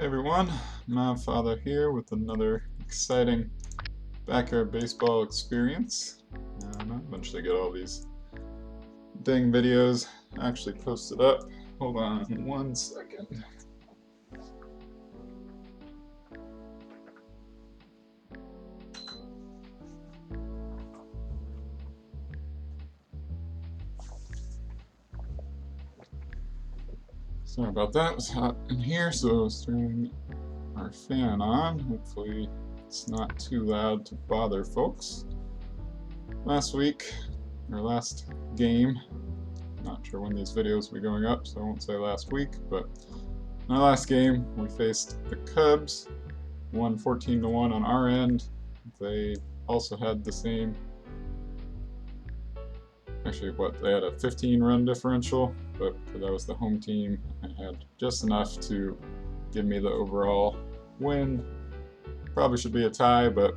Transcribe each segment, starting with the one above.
Hey everyone, Mavfather here with another exciting backyard baseball experience. I'll eventually get all these dang videos actually posted up. Hold on 1 second. Sorry about that, it was hot in here, so I was turning our fan on. Hopefully it's not too loud to bother folks. Last week, or last game, not sure when these videos will be going up, so I won't say last week, but in our last game we faced the Cubs, won 14-1 on our end. They also had the same, actually they had a 15-run differential, but that was the home team. I had just enough to give me the overall win. Probably should be a tie, but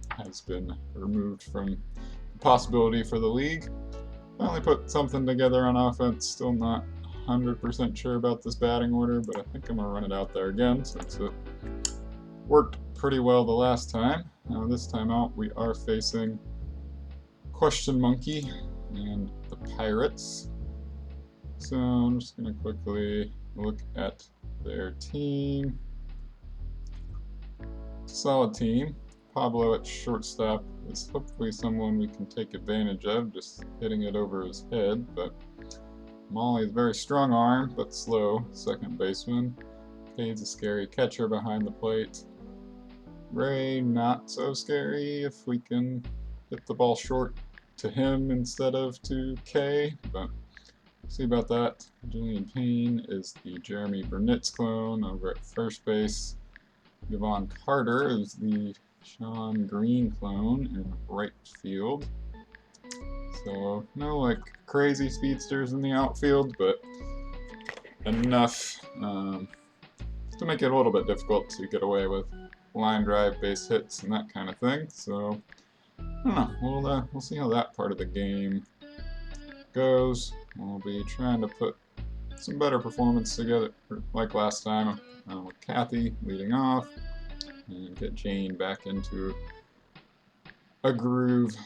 has been removed from the possibility for the league. Finally put something together on offense. Still not 100% sure about this batting order, but I think I'm going to run it out there again since it worked pretty well the last time. Now this time out we are facing Question Monkey and the Pirates. So I'm just going to quickly look at their team. Solid team. Pablo at shortstop is hopefully someone we can take advantage of, just hitting it over his head, but Molly's very strong arm, but slow, second baseman. Cade's a scary catcher behind the plate. Ray, not so scary if we can hit the ball short to him instead of to K, but see about that. Julian Payne is the Jeremy Burnitz clone over at first base. Yvonne Carter is the Sean Green clone in right field. So no like crazy speedsters in the outfield, but enough to make it a little bit difficult to get away with line drive, base hits, and that kind of thing. So I don't know. We'll see how that part of the game goes. We'll be trying to put some better performance together, like last time, with Kathy leading off, and get Jane back into a groove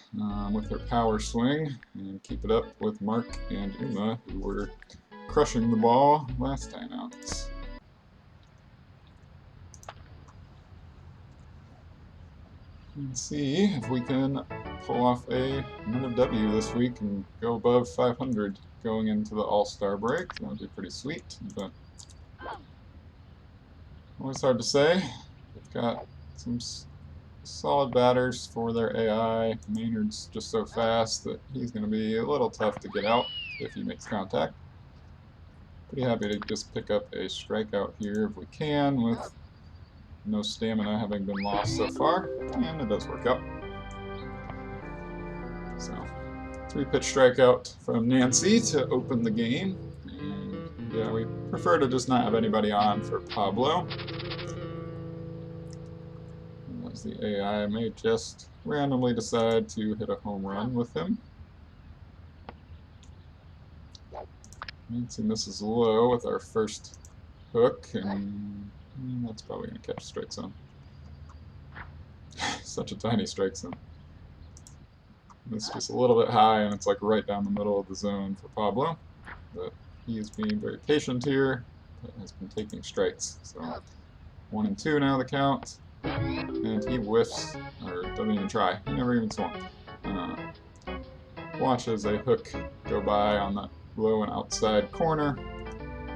with her power swing, and keep it up with Mark and Uma, who were crushing the ball last time out. Let's see if we can pull off another W this week and go above 500 going into the All-Star break. That would be pretty sweet, but always hard to say. We've got some solid batters for their AI. Maynard's just so fast that he's going to be a little tough to get out if he makes contact. Pretty happy to just pick up a strikeout here if we can, with no stamina having been lost so far, and it does work out. So, 3-pitch strikeout from Nancy to open the game. And yeah, we prefer to just not have anybody on for Pablo. As the AI may just randomly decide to hit a home run with him. Nancy misses low with our first hook, and that's probably going to catch strike zone. Such a tiny strike zone. It's just a little bit high, and it's like right down the middle of the zone for Pablo. But he is being very patient here, but has been taking strikes. So 1 and 2 now the count, and he whiffs, or doesn't even try. He never even swung. Watches a hook go by on the low and outside corner.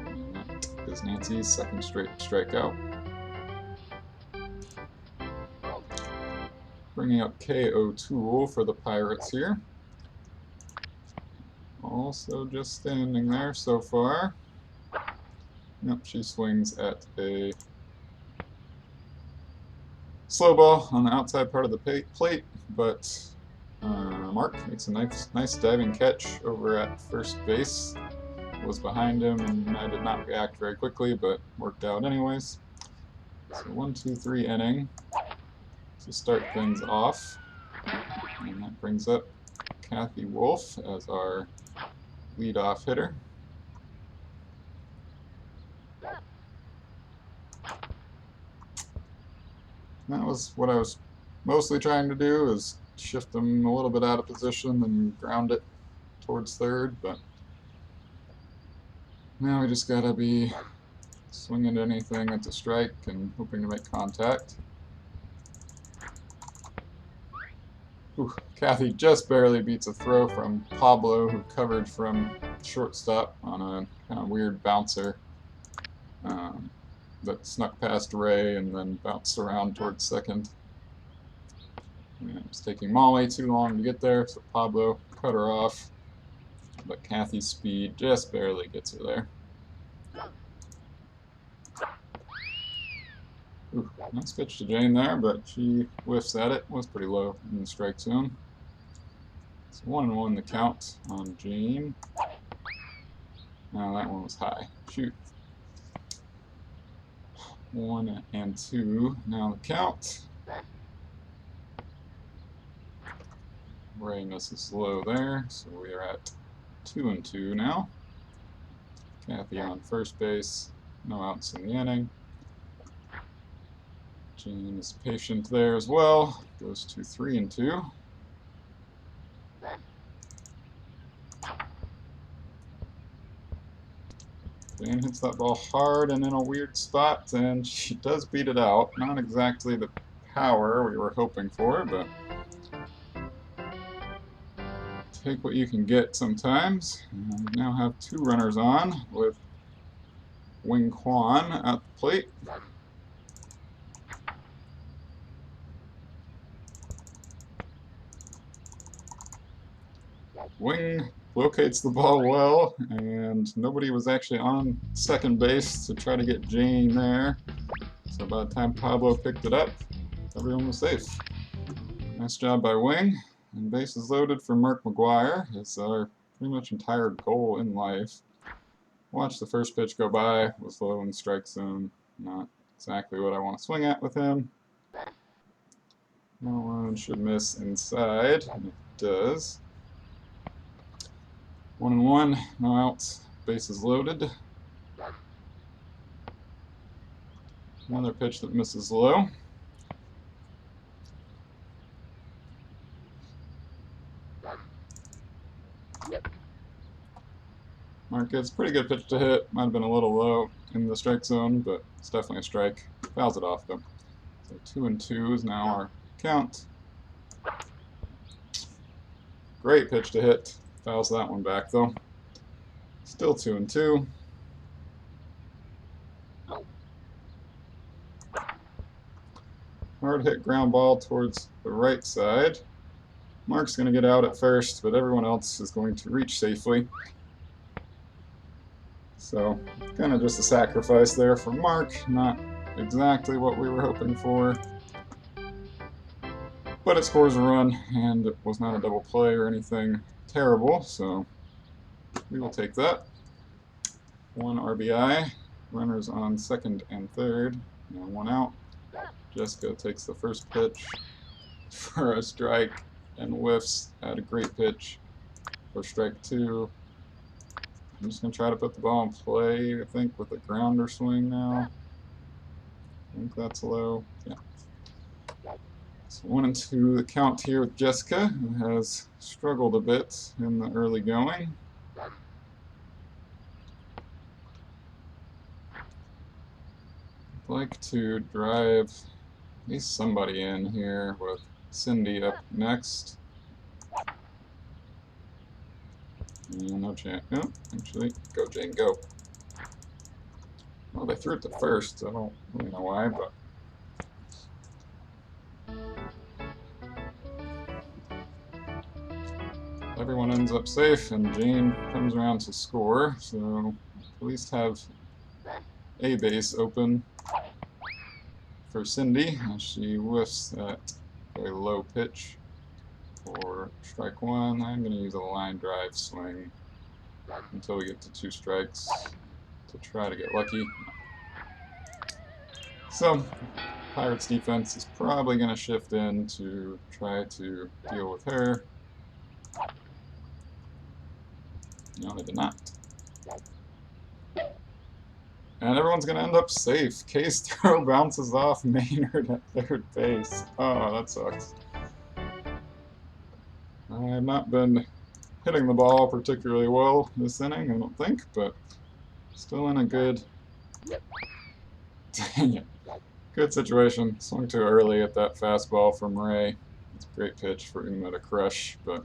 And that is Nancy's second straight strikeout. Bringing up K. O'Toole for the Pirates here. Also just standing there so far. Yep, she swings at a slow ball on the outside part of the plate, but Mark makes a nice diving catch over at first base. Was behind him, and I did not react very quickly, but worked out anyways. So 1-2-3 inning to start things off, and that brings up Kathy Wolf as our leadoff hitter. That was what I was mostly trying to do, is shift him a little bit out of position and ground it towards third, but now we just gotta be swinging at anything that's a strike and hoping to make contact. Ooh, Kathy just barely beats a throw from Pablo, who covered from shortstop on a kind of weird bouncer that snuck past Ray and then bounced around towards second. And it was taking Molly too long to get there, so Pablo cut her off. But Kathy's speed just barely gets her there. Ooh, nice pitch to Jane there, but she whiffs at it. Was pretty low in the strike zone. So 1-1 the count on Jane. Now that one was high. Shoot. 1-2. Now the count. Ray misses low there, so we are at 2-2 now. Kathy on first base. No outs in the inning. Jane is patient there as well. Goes to 3-2. Jane hits that ball hard and in a weird spot, and she does beat it out. Not exactly the power we were hoping for, but take what you can get sometimes. And we now have 2 runners on with Wing Quan at the plate. Wing locates the ball well, and nobody was actually on second base to try to get Jane there. So by the time Pablo picked it up, everyone was safe. Nice job by Wing. And bases loaded for Mark McGuire. It's our pretty much entire goal in life. Watch the first pitch go by, was low in the strike zone. Not exactly what I want to swing at with him. No one should miss inside, and it does. 1-1, no outs, bases loaded. Another pitch that misses low. Mark gets pretty good pitch to hit. Might have been a little low in the strike zone, but it's definitely a strike. Fouls it off though. So 2-2 is now our count. Great pitch to hit. Fouls that one back though. Still 2-2. Hard hit ground ball towards the right side. Mark's going to get out at first, but everyone else is going to reach safely. So, kind of just a sacrifice there for Mark. Not exactly what we were hoping for. But it scores a run, and it was not a double play or anything terrible, so we will take that. 1 RBI. Runners on second and third. Now 1 out. Jessica takes the first pitch for a strike and whiffs at a great pitch for strike 2. I'm just going to try to put the ball in play, I think, with a grounder swing now. I think that's low. Yeah. So 1-2 the count here with Jessica, who has struggled a bit in the early going. I'd like to drive at least somebody in here with Cindy up next. No chance. Oh, actually, go Jane, go. Well, they threw it to first. I don't really know why, but everyone ends up safe, and Jane comes around to score. So at least have a base open for Cindy as she whiffs that very low pitch for strike 1. I'm going to use a line drive swing until we get to 2 strikes to try to get lucky. So Pirates defense is probably going to shift in to try to deal with her. No, they did not. And everyone's going to end up safe. K's throw bounces off Maynard at third base. Oh, that sucks. I have not been hitting the ball particularly well this inning, I don't think, but still in a good... Dang it. Good situation. Swung too early at that fastball from Ray. It's a great pitch for Uma to crush, but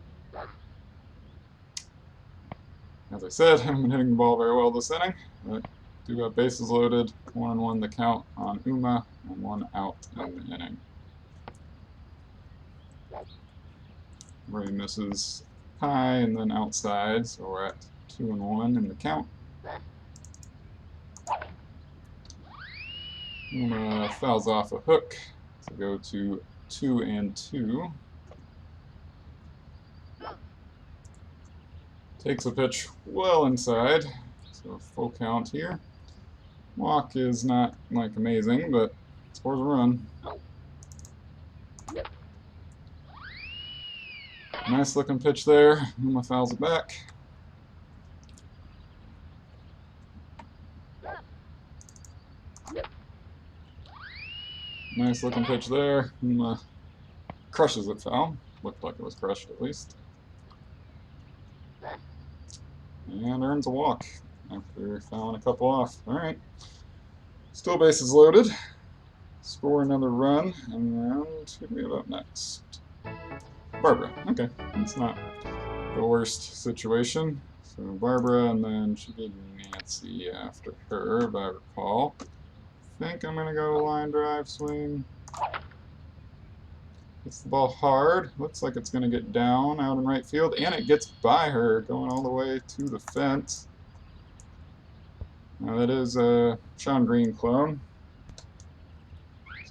as I said, I haven't been hitting the ball very well this inning. But do have bases loaded, 1-1 the count on Uma, and 1 out in the inning. Ray misses high and then outside, so we're at 2-1 in the count. Uma fouls off a hook to go to 2-2. Takes a pitch well inside, so full count here. Walk is not like amazing, but scores a run. Nice looking pitch there. Uma fouls it back. Nice looking pitch there. Uma crushes it foul. Looked like it was crushed at least. And earns a walk after fouling a couple off. Alright. Still bases loaded. Score another run. And who do we have up next? Barbara. Okay. That's not the worst situation. So Barbara, and then should be Nancy after her, if I recall. I think I'm going to go line drive swing. Hits the ball hard. Looks like it's going to get down out in right field, and it gets by her, going all the way to the fence. Now that is a Sean Green clone.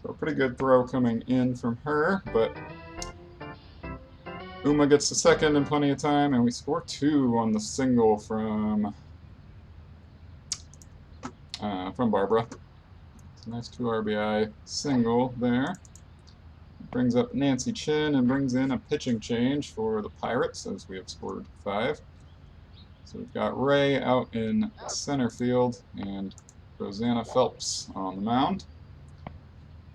So a pretty good throw coming in from her, but Uma gets to second in plenty of time, and we score 2 on the single from Barbara. Nice 2 RBI single there. Brings up Nancy Chin and brings in a pitching change for the Pirates as we have scored 5. So we've got Ray out in center field and Rosanna Phelps on the mound.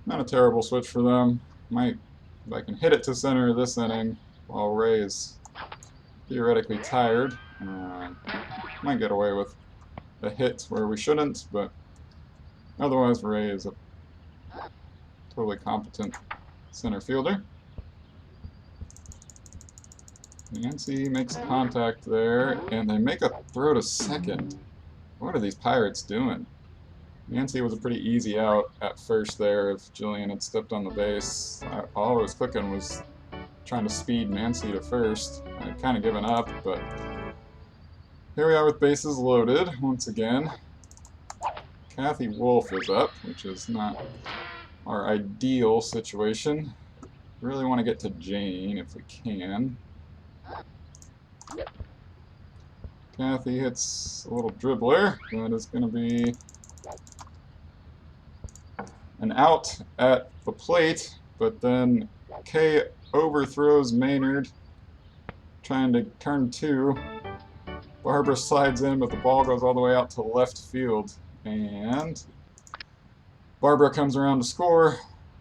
Not a terrible switch for them. If I can hit it to center this inning while Ray is theoretically tired, might get away with a hit where we shouldn't, but otherwise, Ray is a totally competent center fielder. Nancy makes contact there, and they make a throw to second. What are these Pirates doing? Nancy was a pretty easy out at first there if Jillian had stepped on the base. All I was clicking was trying to speed Nancy to first. I'd kind of given up, but here we are with bases loaded once again. Kathy Wolf is up, which is not our ideal situation. Really want to get to Jane if we can. Kathy hits a little dribbler. That is going to be an out at the plate, but then Kay overthrows Maynard, trying to turn 2. Barbara slides in, but the ball goes all the way out to left field. And Barbara comes around to score.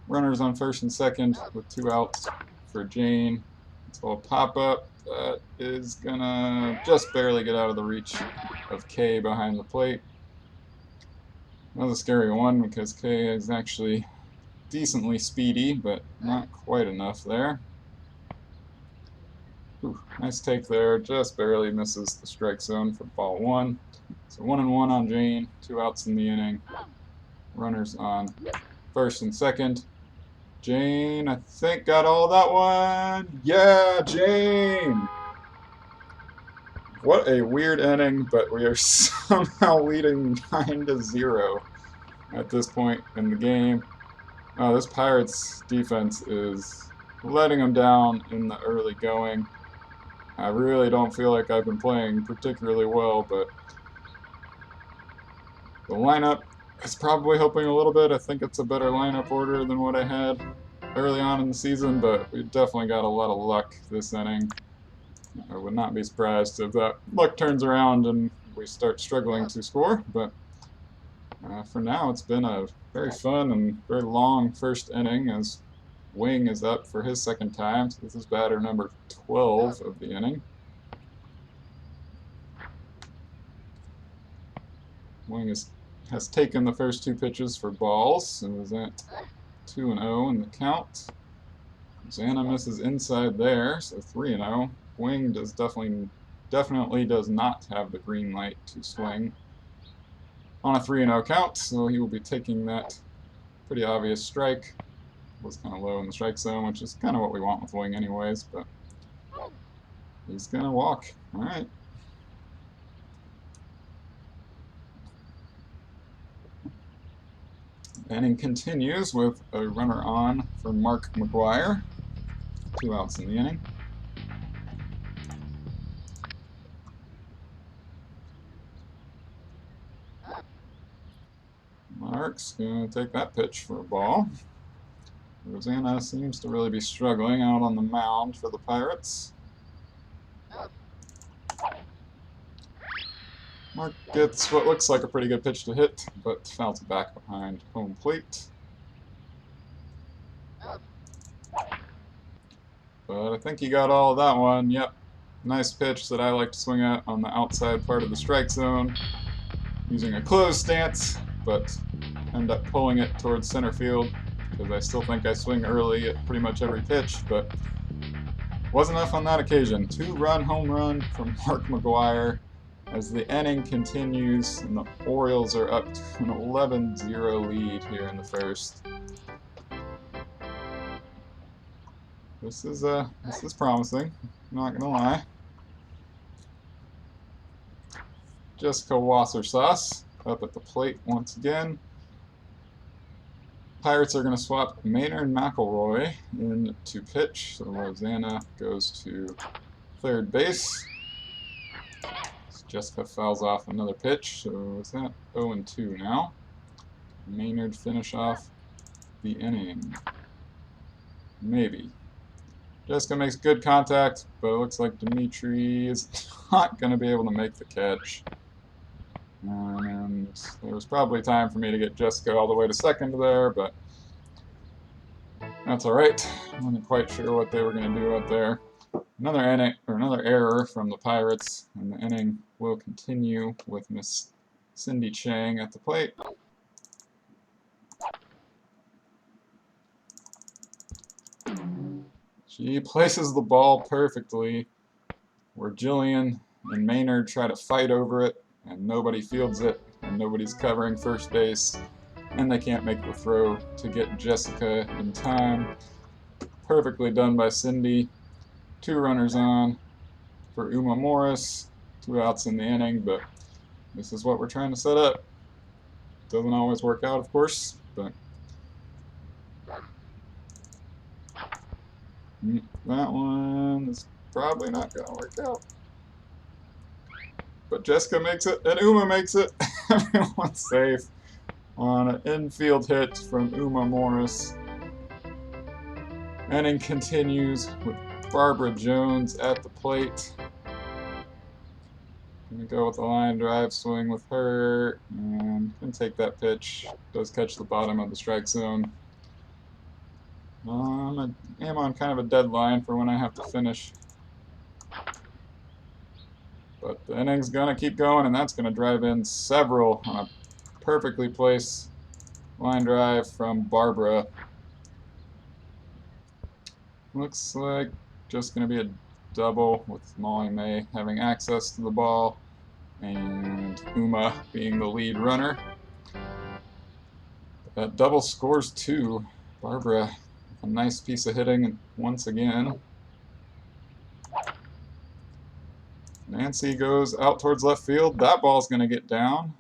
Runners on first and second with 2 outs for Jane. It's a pop-up that is gonna just barely get out of the reach of Kay behind the plate. That was a scary one because Kay is actually decently speedy, but not quite enough there. Ooh, nice take there, just barely misses the strike zone for ball 1. So 1-1 on Jane, 2 outs in the inning. Runners on first and second. Jane, I think, got all that one. Yeah, Jane! What a weird inning, but we are somehow leading 9-0 at this point in the game. This Pirates defense is letting them down in the early going. I really don't feel like I've been playing particularly well, but the lineup is probably helping a little bit. I think it's a better lineup order than what I had early on in the season, but we definitely got a lot of luck this inning. I would not be surprised if that luck turns around and we start struggling to score, but For now, it's been a very fun and very long first inning as Wing is up for his second time. So this is batter number 12 of the inning. Wing has taken the first two pitches for balls and is at 2-0 in the count. Zanna misses inside there, so 3-0. Wing definitely does not have the green light to swing on a 3-0 count, so he will be taking that pretty obvious strike. Was kind of low in the strike zone, which is kind of what we want with Wing anyways, but he's going to walk. All right. Inning continues with a runner on for Mark McGwire. 2 outs in the inning. Mark's going to take that pitch for a ball. Rosanna seems to really be struggling out on the mound for the Pirates. Mark gets what looks like a pretty good pitch to hit, but fouls it back behind home plate. But I think he got all of that one. Yep. Nice pitch that I like to swing at on the outside part of the strike zone using a closed stance, but end up pulling it towards center field because I still think I swing early at pretty much every pitch, but wasn't enough on that occasion. 2-run home run from Mark McGwire as the inning continues and the Orioles are up to an 11-0 lead here in the first. This is promising, not gonna lie. Jessica Wassersauce up at the plate once again. Pirates are going to swap Maynard McElroy in to pitch, so Rosanna goes to third base. Jessica fouls off another pitch, so is that 0-2 now? Maynard finish off the inning. Maybe. Jessica makes good contact, but it looks like Dimitri is not going to be able to make the catch. And there was probably time for me to get Jessica all the way to second there, but that's all right. I wasn't quite sure what they were going to do out there. Another error from the Pirates, and the inning will continue with Miss Cindy Chang at the plate. She places the ball perfectly, where Jillian and Maynard try to fight over it, and nobody fields it, and nobody's covering first base, and they can't make the throw to get Jessica in time. Perfectly done by Cindy. 2 runners on for Uma Morris. 2 outs in the inning, but this is what we're trying to set up. Doesn't always work out, of course, but that one is probably not going to work out. But Jessica makes it, and Uma makes it. Everyone's safe on an infield hit from Uma Morris. Inning continues with Barbara Jones at the plate. Gonna go with a line drive swing with her, and can take that pitch. Does catch the bottom of the strike zone. I am on kind of a deadline for when I have to finish. But the inning's gonna keep going, and that's gonna drive in several on a perfectly placed line drive from Barbara. Looks like just gonna be a double with Molly May having access to the ball and Uma being the lead runner. That double scores 2. Barbara, a nice piece of hitting once again. Nancy goes out towards left field. That ball's going to get down.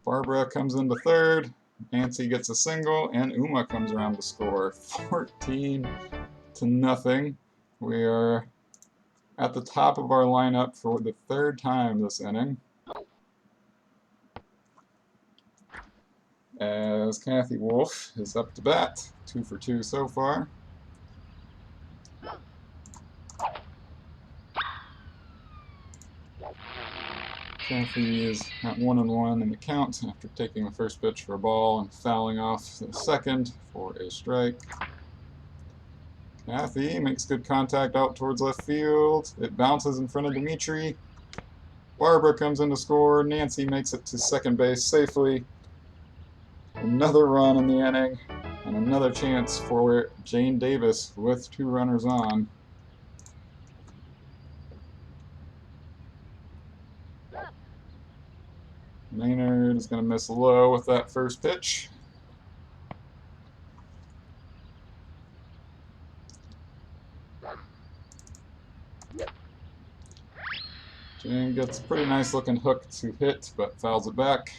Barbara comes into third. Nancy gets a single, and Uma comes around to score. 14-0. We are at the top of our lineup for the 3rd time this inning, as Kathy Wolf is up to bat, 2 for 2 so far. Kathy is at 1-1 in the count after taking the first pitch for a ball and fouling off the second for a strike. Kathy makes good contact out towards left field. It bounces in front of Dimitri. Barbara comes in to score. Nancy makes it to second base safely. Another run in the inning, and another chance for Jane Davis with 2 runners on. Maynard is going to miss low with that first pitch. Jane gets a pretty nice looking hook to hit, but fouls it back.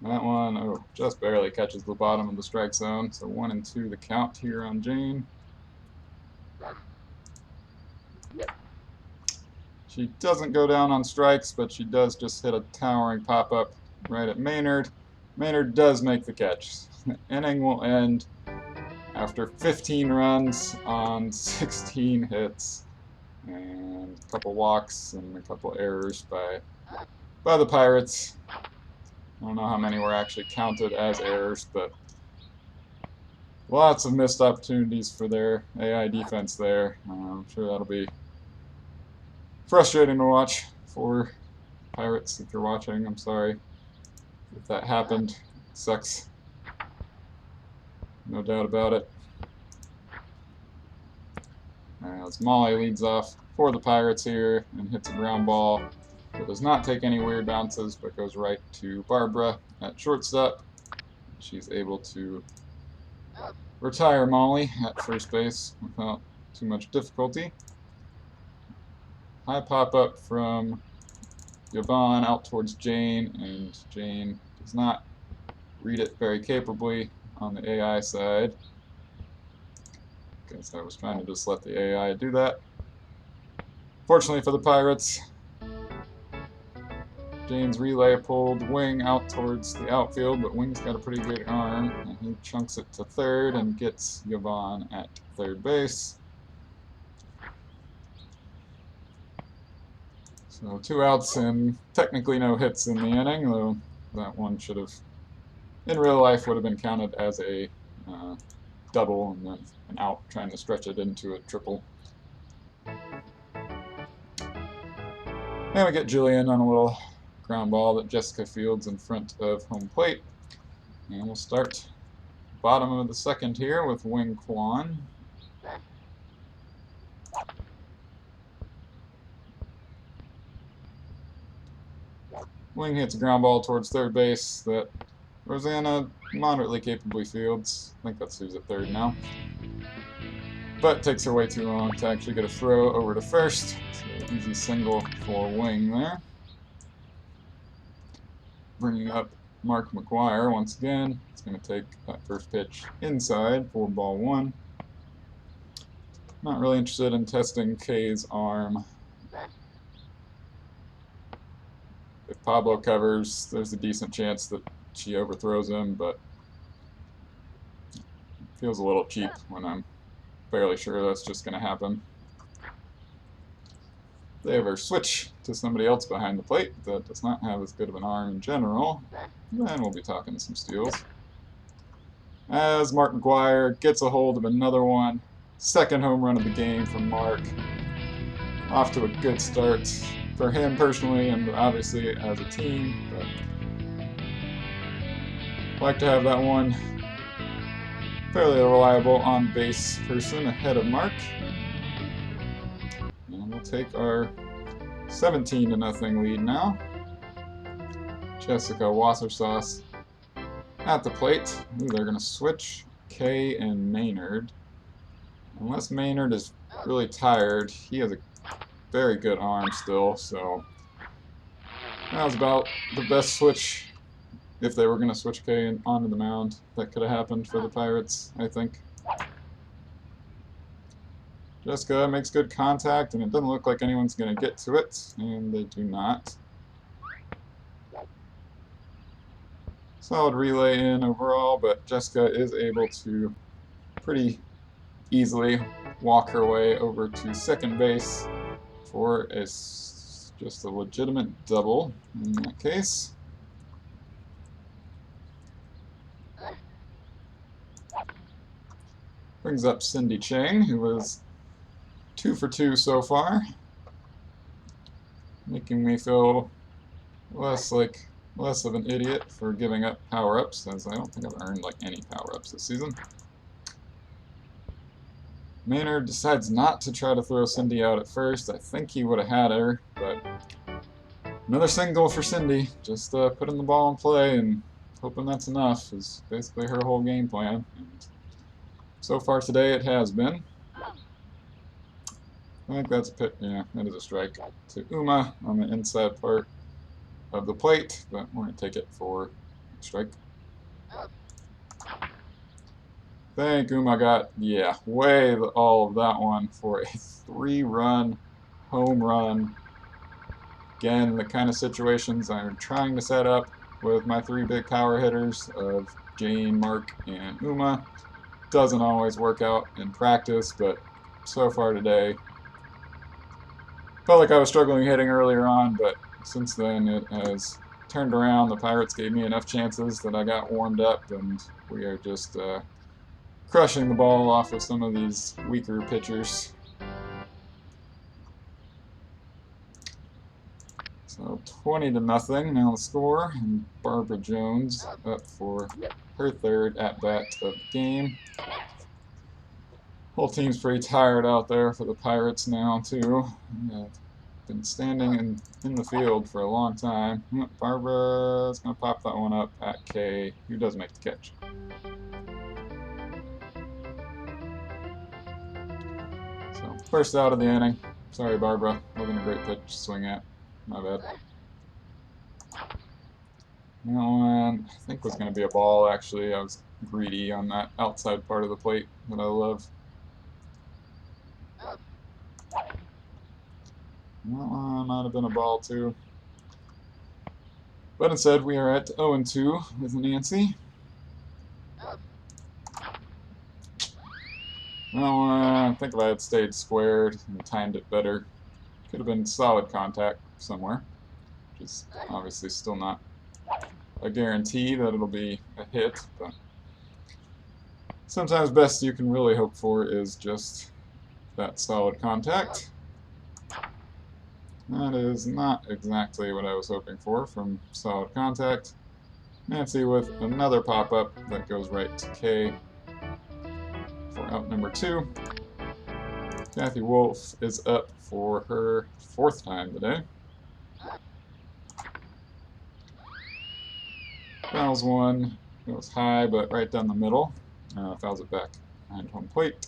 That one, just barely catches the bottom of the strike zone. So 1-2 the count here on Jane. She doesn't go down on strikes, but she does just hit a towering pop-up right at Maynard. Maynard does make the catch. The inning will end after 15 runs on 16 hits and a couple walks and a couple errors by the Pirates. I don't know how many were actually counted as errors, but lots of missed opportunities for their AI defense there. I'm sure that'll be frustrating to watch for Pirates if you're watching. I'm sorry if that happened. It sucks. No doubt about it. As Molly leads off for the Pirates here and hits a ground ball. It does not take any weird bounces, but goes right to Barbara at shortstop. She's able to retire Molly at first base without too much difficulty. High pop-up from Yvonne out towards Jane, and Jane does not read it very capably on the AI side. Guess I was trying to just let the AI do that. Fortunately for the Pirates, Jane's relay pulled Wing out towards the outfield, but Wing's got a pretty good arm, and he chunks it to third and gets Yvonne at third base. So 2 outs and technically no hits in the inning, though that one should have, in real life, would have been counted as a double and then an out, trying to stretch it into a triple. And we get Jillian on a little ground ball that Jessica fields in front of home plate. And we'll start bottom of the second here with Wing Kwan. Wing hits a ground ball towards third base that Rosanna moderately capably fields. I think that's who's at third now. But takes her way too long to actually get a throw over to first. So easy single for Wing there. Bringing up Mark McGuire once again. It's going to take that first pitch inside for ball 1. Not really interested in testing Kay's arm. If Pablo covers, there's a decent chance that she overthrows him, but it feels a little cheap when I'm fairly sure that's just going to happen. They ever switch to somebody else behind the plate that does not have as good of an arm in general, then we'll be talking some steals. As Mark McGuire gets a hold of another one, second home run of the game from Mark. Off to a good start for him personally and obviously as a team, but like to have that one fairly reliable on-base person ahead of Mark. And we'll take our 17-0 lead now. Jessica Wassersauce at the plate. Ooh, they're going to switch Kay and Maynard. Unless Maynard is really tired, he has a very good arm still, so that was about the best switch, if they were going to switch Kay onto the mound, that could have happened for the Pirates, I think. Jessica makes good contact, and it doesn't look like anyone's going to get to it, and they do not. Solid relay in overall, but Jessica is able to pretty easily walk her way over to second base for just a legitimate double in that case. Brings up Cindy Chang, who was 2 for 2 so far, making me feel less of an idiot for giving up power-ups, as I don't think I've earned like any power-ups this season. Maynard decides not to try to throw Cindy out at first. I think he would have had her, but another single for Cindy. Just putting the ball in play and hoping that's enough is basically her whole game plan. And so far today it has been. I think that's a pit. Yeah, that is a strike to Uma on the inside part of the plate, but we're going to take it for a strike. I think Uma got, yeah, way all of that one for a 3-run home run. Again, the kind of situations I'm trying to set up with my 3 big power hitters of Jane, Mark, and Uma. Doesn't always work out in practice, but so far today, felt like I was struggling hitting earlier on, but since then it has turned around. The Pirates gave me enough chances that I got warmed up, and we are just crushing the ball off of some of these weaker pitchers. So 20-0 now the score, and Barbara Jones up for her 3rd at-bat of the game. Whole team's pretty tired out there for the Pirates now too. Been standing in the field for a long time. Barbara's going to pop that one up at K, who does make the catch. So, first out of the inning. Sorry, Barbara. Wasn't a great pitch to swing at. My bad. That one, I think was going to be a ball, actually. I was greedy on that outside part of the plate that I love. That one might have been a ball, too. But instead, we are at 0-2 with Nancy. Well, I think if I had stayed squared and timed it better, could have been solid contact somewhere, which is obviously still not a guarantee that it'll be a hit, but sometimes best you can really hope for is just that solid contact. That is not exactly what I was hoping for from solid contact. Nancy with another pop-up that goes right to K for out number 2. Kathy Wolf is up for her 4th time today. Fouls one. Goes high, but right down the middle. Fouls it back behind home plate.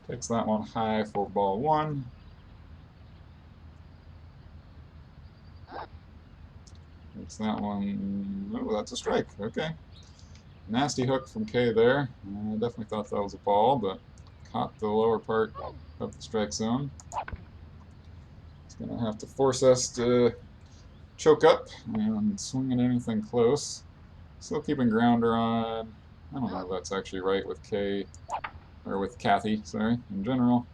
Takes that one high for ball 1. Takes that one. Oh, that's a strike. Okay. Nasty hook from K there. I definitely thought that was a ball, but caught the lower part of the strike zone. It's going to have to force us to choke up and swing at anything close. Still keeping grounder on. I don't know if that's actually right with K, or with Kathy, sorry, in general.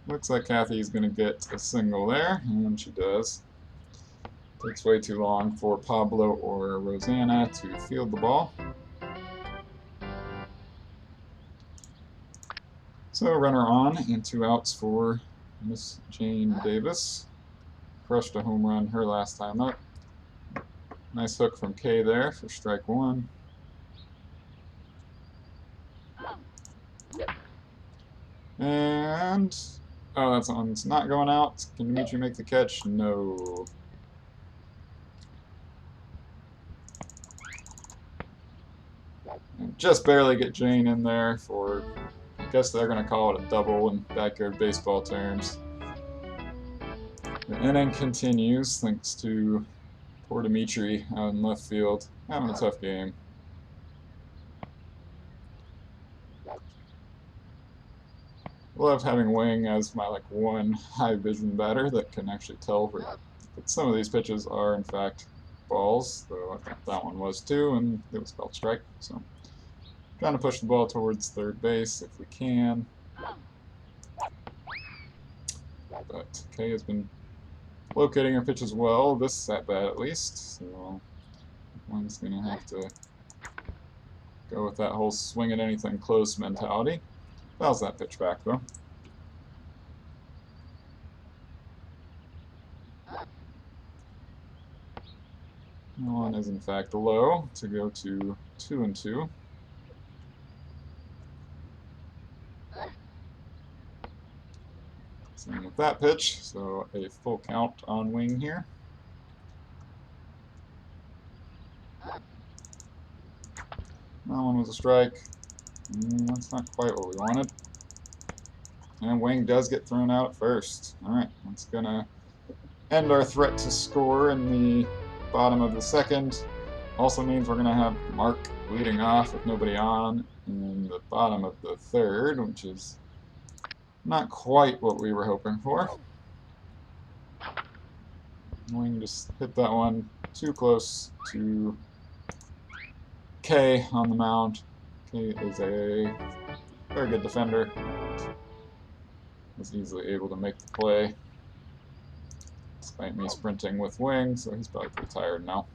Looks like Kathy's going to get a single there, and she does. Takes way too long for Pablo or Rosanna to field the ball. So runner on and 2 outs for Miss Jane Davis. Crushed a home run her last time up. Nice hook from K there for strike 1. And, oh, that one's not going out. Can Dimitri make the catch? No. And just barely get Jane in there for, I guess they're going to call it a double in backyard baseball terms. The inning continues thanks to poor Dimitri out in left field, having a tough game. Love having Wing as my one high vision batter that can actually tell that some of these pitches are in fact balls, though I thought that one was too, and it was called strike. So trying to push the ball towards third base if we can. But Kay has been locating her pitches well, this at bat at least, so Wing's going to have to go with that whole swing at anything close mentality. Fouls that pitch back, though. One is in fact low to go to 2-2. Same with that pitch, so a full count on Wing here. That one was a strike. That's not quite what we wanted. And Wing does get thrown out at first. Alright, that's going to end our threat to score in the bottom of the second. Also means we're going to have Mark leading off with nobody on in the bottom of the third, which is not quite what we were hoping for. Wing just hit that one too close to Kay on the mound. Kay is a very good defender and was easily able to make the play despite me sprinting with Wing, so he's probably pretty tired now.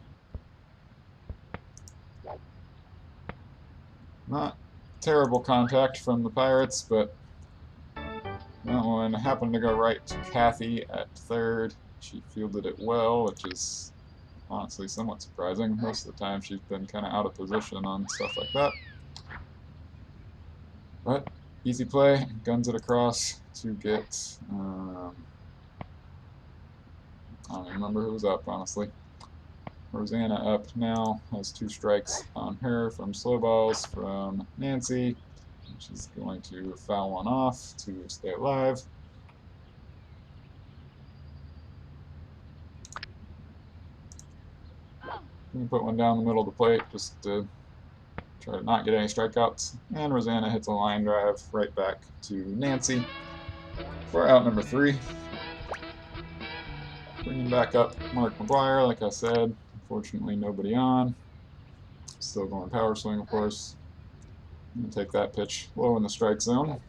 Not terrible contact from the Pirates, but that one happened to go right to Kathy at third. She fielded it well, which is honestly somewhat surprising. Most of the time she's been kind of out of position on stuff like that. But easy play, guns it across to get, I don't even remember who was up, honestly. Rosanna up now, has 2 strikes on her from slow balls from Nancy. She's going to foul one off to stay alive. We can put one down the middle of the plate just to try to not get any strikeouts. And Rosanna hits a line drive right back to Nancy for out number 3. Bringing back up Mark McGuire, like I said. Unfortunately, nobody on. Still going power swing, of course. I'm going to take that pitch low in the strike zone.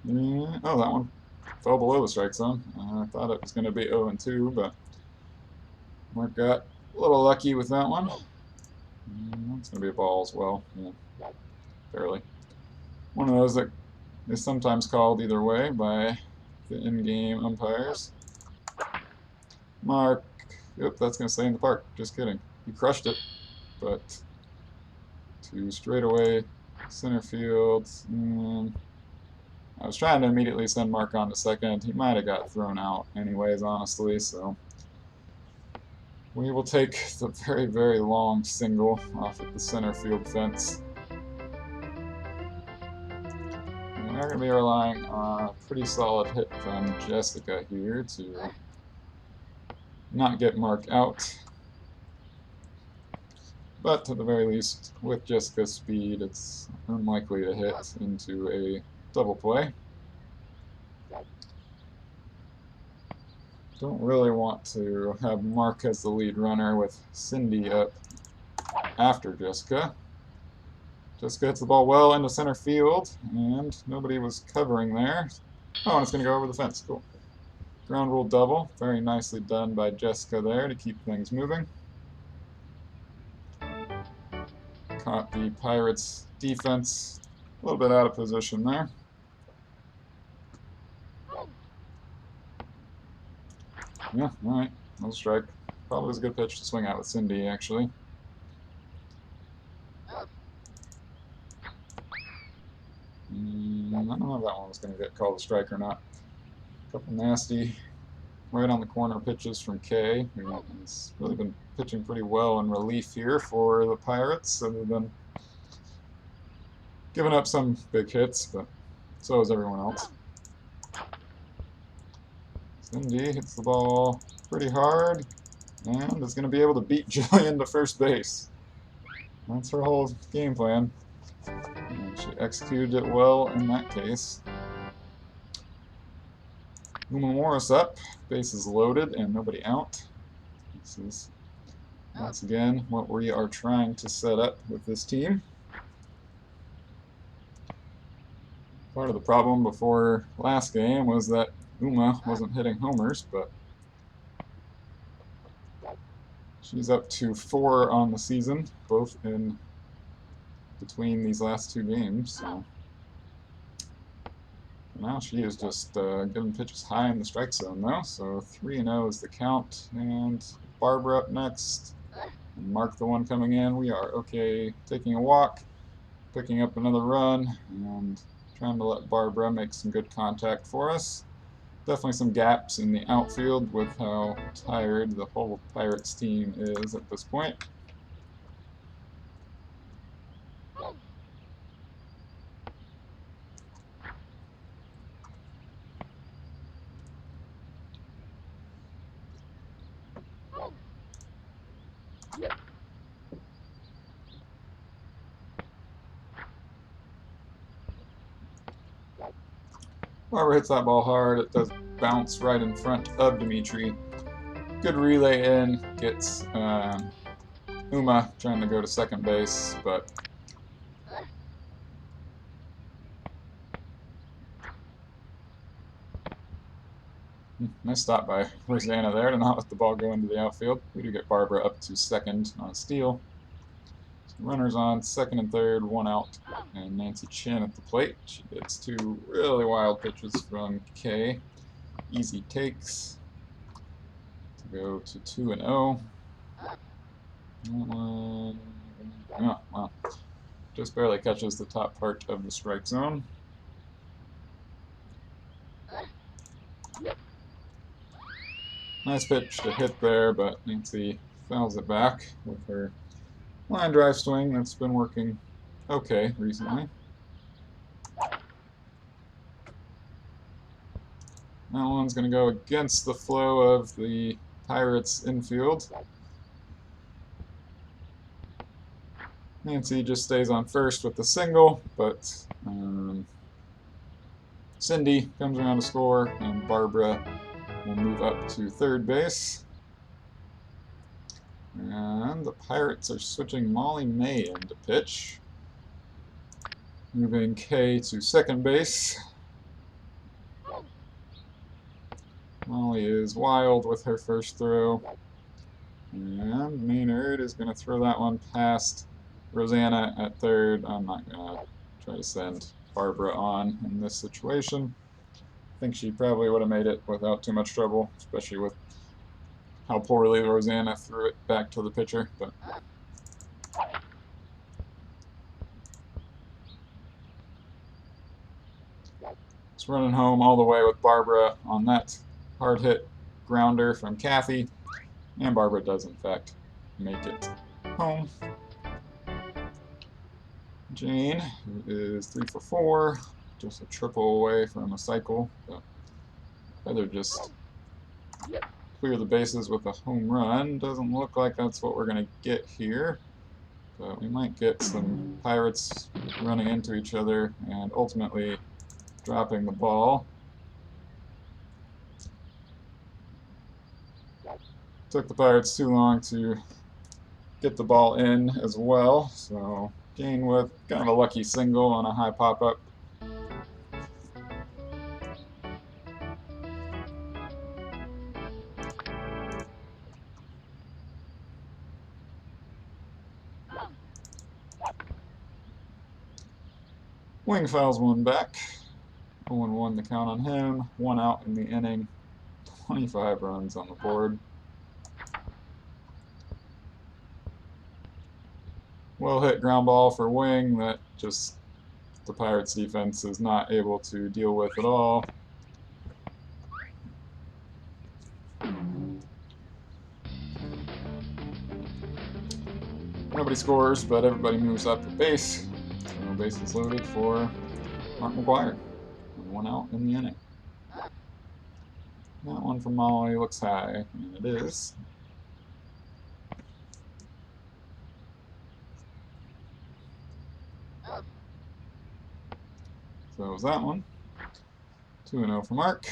Yeah, oh, that one fell below the strike zone. I thought it was going to be 0-2, but Mark got a little lucky with that one. It's going to be a ball as well. Yeah, barely. One of those that is sometimes called either way by the in-game umpires. Mark, yep, that's going to stay in the park. Just kidding. He crushed it, but to straightaway center field. I was trying to immediately send Mark on to second. He might have got thrown out anyways, honestly, so we will take the very, very long single off of the center field fence. And we're going to be relying on a pretty solid hit from Jessica here to not get Mark out. But to the very least, with Jessica's speed, it's unlikely to hit into a double play. Don't really want to have Mark as the lead runner with Cindy up after Jessica. Jessica hits the ball well into center field, and nobody was covering there. Oh, and it's going to go over the fence. Cool. Ground rule double. Very nicely done by Jessica there to keep things moving. Caught the Pirates' defense a little bit out of position there. Yeah, alright. No strike. Probably was a good pitch to swing at with Cindy, actually. I don't know if that one was going to get called a strike or not. A couple nasty right on the corner pitches from Kay, who has really been pitching pretty well in relief here for the Pirates, other than giving up some big hits, but so is everyone else. Cindy hits the ball pretty hard and is going to be able to beat Jillian to first base. That's her whole game plan. And she executed it well in that case. Uma Morris up, bases loaded, and nobody out. This is, once again, what we are trying to set up with this team. Part of the problem before last game was that Uma wasn't hitting homers, but she's up to 4 on the season, both in between these last 2 games. So now she is just giving pitches high in the strike zone, though. So 3-0 is the count, and Barbara up next. And Mark the one coming in. We are okay. Taking a walk, picking up another run, and trying to let Barbara make some good contact for us. Definitely some gaps in the outfield with how tired the whole Pirates team is at this point. Barbara hits that ball hard. It does bounce right in front of Dimitri. Good relay in, gets Uma trying to go to second base, but nice stop by Rosanna there to not let the ball go into the outfield. We do get Barbara up to second on a steal. So runners on second and third, 1 out, and Nancy Chin at the plate. She gets 2 really wild pitches from Kay. Easy takes to go to 2-0. That one, oh, wow. Just barely catches the top part of the strike zone. Nice pitch to hit there, but Nancy fouls it back with her line drive swing that's been working okay recently. That one's going to go against the flow of the Pirates infield. Nancy just stays on first with the single, but Cindy comes around to score, and Barbara will move up to third base. And the Pirates are switching Molly May into pitch, moving Kay to second base. Molly is wild with her first throw, and Maynard is going to throw that one past Rosanna at third. I'm not going to try to send Barbara on in this situation. I think she probably would have made it without too much trouble, especially with how poorly Rosanna threw it back to the pitcher. But it's running home all the way with Barbara on that hard hit grounder from Kathy, and Barbara does in fact make it home. Jane, who is 3 for 4, just a triple away from a cycle, but rather just clear the bases with a home run. Doesn't look like that's what we're going to get here, but we might get some Pirates running into each other and ultimately dropping the ball. Took the Pirates too long to get the ball in as well, so Jane with kind of a lucky single on a high pop-up. Wing fouls one back. 0-1 the count on him. 1 out in the inning. 25 runs on the board. Well hit ground ball for Wing that just the Pirates defense is not able to deal with at all. Nobody scores, but everybody moves up the base. So base is loaded for Mark McGuire. 1 out in the inning. That one from Molly looks high, and it is. So it was that one. 2-0 for Mark.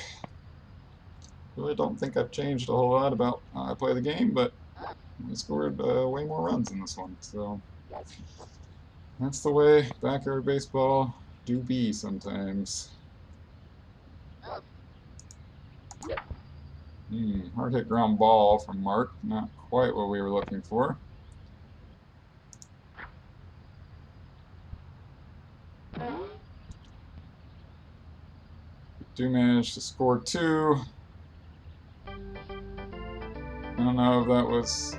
Really don't think I've changed a whole lot about how I play the game, but I scored way more runs in this one. So that's the way backyard baseball do be sometimes. Hard hit ground ball from Mark. Not quite what we were looking for. Do manage to score 2. I don't know if that was.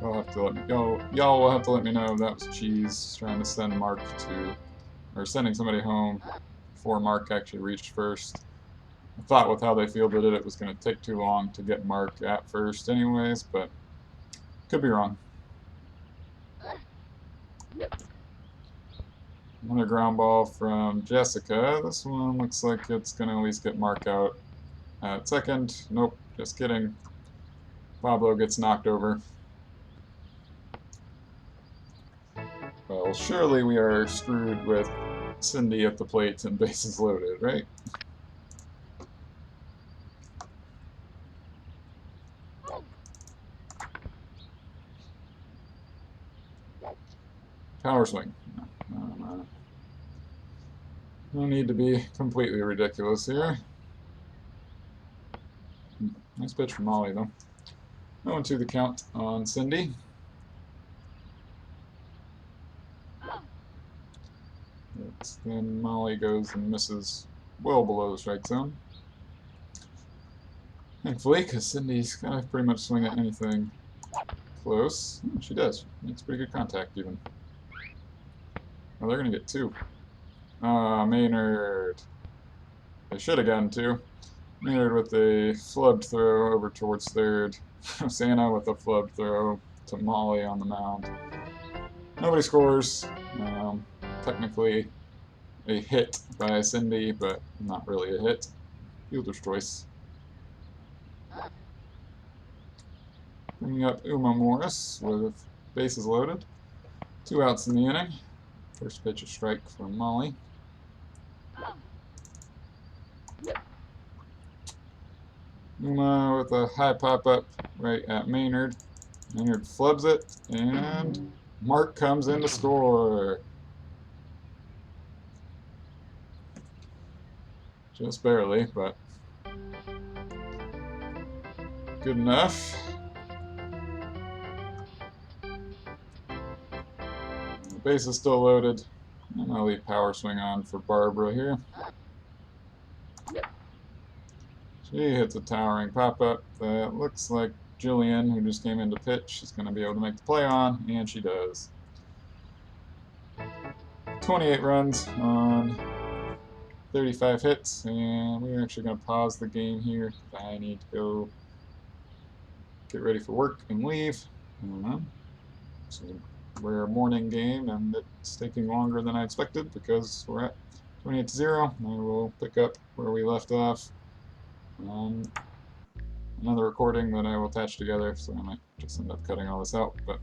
Y'all have to let me. Y'all will have to let me know if that was Cheese trying to send Mark to, or sending somebody home before Mark actually reached first. I thought with how they fielded it, it was going to take too long to get Mark at first, anyways, but could be wrong. Another ground ball from Jessica. This one looks like it's going to at least get Mark out at second. Nope, just kidding. Pablo gets knocked over. Well, surely we are screwed with Cindy at the plate and bases loaded, right? Power swing. No need to be completely ridiculous here. Nice pitch from Molly, though. 0-2 the count on Cindy. Then Molly goes and misses well below the strike zone. Thankfully, because Cindy's got to pretty much swing at anything close. She does. Makes pretty good contact, even. Oh, they're going to get 2. Maynard. They should have gotten 2. Maynard with a flubbed throw over towards third. Santa with a flubbed throw to Molly on the mound. Nobody scores. Technically a hit by Cindy, but not really a hit. Fielder's choice. Bringing up Uma Morris with bases loaded. 2 outs in the inning. First pitch a strike from Molly. Uma with a high pop-up right at Maynard. Maynard flubs it, and Mark comes in to score. Just barely, but good enough. The base is still loaded. And I'll leave power swing on for Barbara here. She hits a towering pop-up that looks like Jillian, who just came in to pitch, is going to be able to make the play on, and she does. 28 runs on 35 hits, and we're actually going to pause the game here. I need to go get ready for work and leave. This is a rare morning game, and it's taking longer than I expected because we're at 28-0. I will pick up where we left off. Another recording that I will attach together, so I might just end up cutting all this out, but